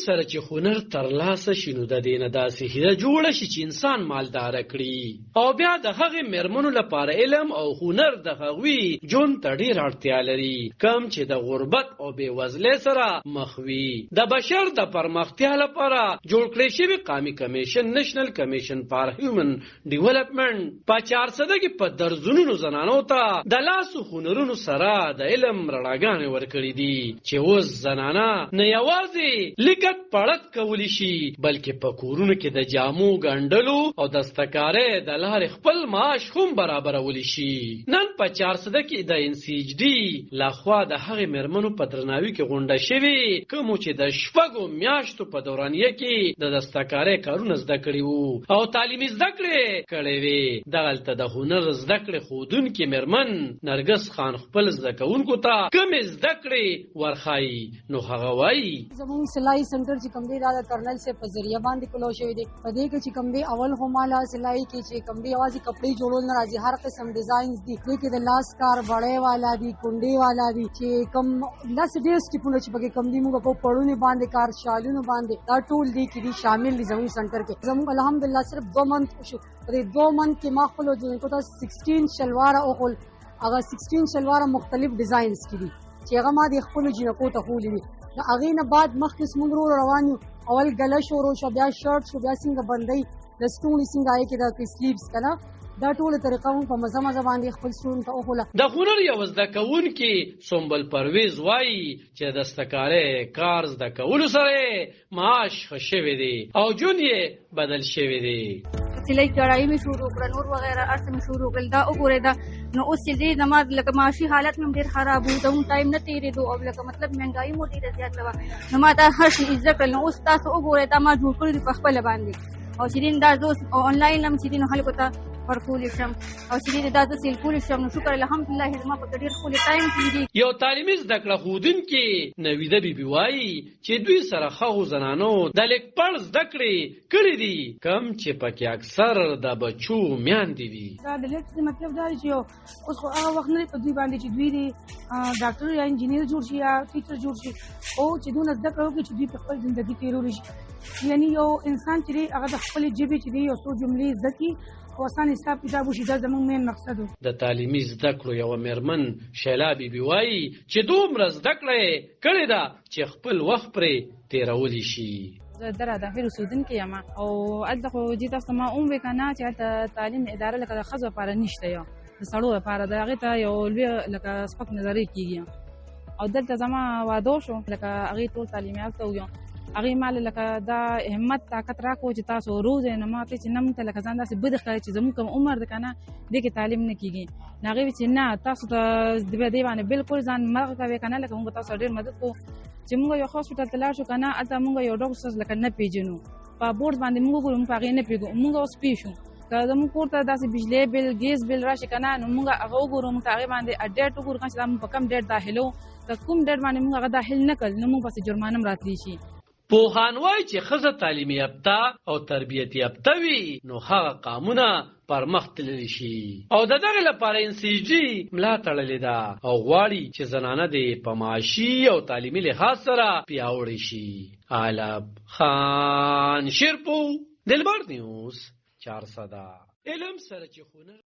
سره چې هنر ترلاسه شي نو د دې نه داسې هیله جوړه شي چې انسان مالداره کړي او بیا د هغې مېرمنو لپاره علم او هنر د هغوی ژوند ته ډېر اړتیا لري کم چې د غربت او بېوزلۍ سره مخ وي د بشر د پرمختیا لپاره جوړ کړی شوي قامي کمیشن نېشنل کمیشن فار هیومن ډیولپمنټ په 400 کې په درځونو زنانو ته د لاسو هنرونو سره د علم رڼاګانې ورکړي دي چې اوس زنانه نه یوازې لیکت پړک کولی شي بلکې په کورونو کې د جامو ګنډلو او دستکارۍ د لارې خپل معاش هم برابرولی شي نن په 400 کې د NCHD لخوا د هغې مېرمنو په درناوي کې غونډه شوې کومو چې د 6 میاشتو په دورانیه کې د دستکارۍ کارونه زده کړي وو او تعلیمي زده کړې کړې وې دغلته د هنر زده کړې ښودونکې مېرمن نرګس خان خپل زده کوونکو ته کومې زده کړې ورښایي نو هغه وایي زموږ سلای سنټر چې کوم دی دا د کرنل سے په ذریعہ باندې کولو شوی دی په دې کې چې کوم دی اول هماله سلای کې چې کوم دی یوازې کپڑے جوړول نه راځي هر قسم ډیزاینز دي دې کې د لاس کار بړې والا دي کونډې والا دي چې کوم لاس ډېر سټیپونه چې پکې کوم دي موږ په پړونو باندې کار شالونو باندې دا ټول دي کې دي شامل دي زموږ سنټر کې زموږ الحمدلله صرف 2 منت شو په دې 2 منت کې ما خپل جوړ کړو 16 شلوار او هغه 16 شلوار مختلف ډیزاینز کې دي چې هغه ما د خپل جنکو ته خولې دي د هغې نه بعد مخکې موږ روان یو اول ګله شروع شو بیا شرټ شو بیا څنګه بندۍ د ستوني څنګه هغې کې د سلیپس که نه دا ټوله طریقه موږ په مزه مزه باندې خپل ستونو ته وښوله د هنر یو زده کوونکي سنبل پرویز وایي چې د دستکارۍ کار زده کولو سره معاش ښه شوی دی او ژوند یې بدل شوی دی سلای کړای مې شروع کړه نور وغیره ارڅ مې شروع کړل دا وګورئ دا نو اوس چې دې زما لکه معاشي حالت مې ډېر خراب و ته ټایم نه تېرېدو او لکه مطلب مهنګایي مو ډېره زیاته وه نو ما دا هر شي زده کړل نو اوس تاسو وګورئ دا ما جوړ کړي دي په خپله باندې او چې دا زه اوس آنلاین هم چې خلکو ته ورکولی شم او چې دا زه سیل کولی شم نو شکر الحمدلله زما په ډېر ښکلی ټایم تېرېږي یو تعلیمي زده کړه ښودونکې نویده بیبي وایي چې دوی سره هغو زنانو د لیک پړ زده کړې کړي دي کم چې پکې اکثر د بچو میندې وي دا د لیک مطلب دا دی چې اوس خو هغه وخت نه دی په دوی باندې چې دوی د ډاکټر یا انجینیر جوړ شي یا ټیچر جوړ شي او چې دونه زده کړه وکړي چې دوی په خپل زندګي تېرولی شي یعنې یو انسان چې دی هغه د خپلې ژبې چې دی یو څو جملې زده کړي او اسان حساب کتاب وشي دا زموږ مین مقصد و د تعلیمي زده کړو یوه مېرمن شیلا بیبي وایي چې دومره زده کړه یې کړې ده چې خپل وخت پرې تېرولی شي زه دره داخل اوسېدونکې یم او هلته خو جې تاسو ته ما وویل که نه چې هلته تعلیم اداره لکه د ښځو لپاره نشته یو د سړو لپاره د هغې ته یو لوی لکه سپک نظرۍ کېږي او دلته زما واده وشو لکه هغې ټول تعلیم یافته وو هغې ما لکه دا همت طاقت راکړو چې تاسو روزئ نو ما ته چې نه موږ ته لکه ځان داسې بد ښکاري چې زموږ کوم عمر دی که نه دې کې تعلیم نه کېږي نو هغې ویل چې نه تاسو ته دې باندې بلکل ځان مغه کوئ که نه لکه موږ تاسو ډېر مدد کوو چې موږ یو هاسپټل ته لاړ شو که نه هلته موږ یو ډاکټر لکه نه پېژنو په بورډ باندې موږ وګورو موږ په هغې نه پوهېږو موږ اوس پوه شو که زموږ کور ته داسې بجلۍ بل ګیس بل راشي که نه نو موږ هغه وګورو موږ په هغې باندې ډېټ وګورو که چې دا موږ په کم ډېټ داخلو که کوم ډېټ باندې موږ هغه داخل نه کړل نو موږ پسې جرمانه هم راتلی شي پوهان وایي چې ښځه تعلیم یافته او تربیت یافته وي نو هغه قامونه پرمخ تللی شي او د دغې لپاره NCHD ملا تړلې ده او غواړي چې زنانه دې په معاشي او تعلیمي لحاظ سره پیاوړې شي علب خان شیرپو دلبر نیوز 400 علم سره چې هنر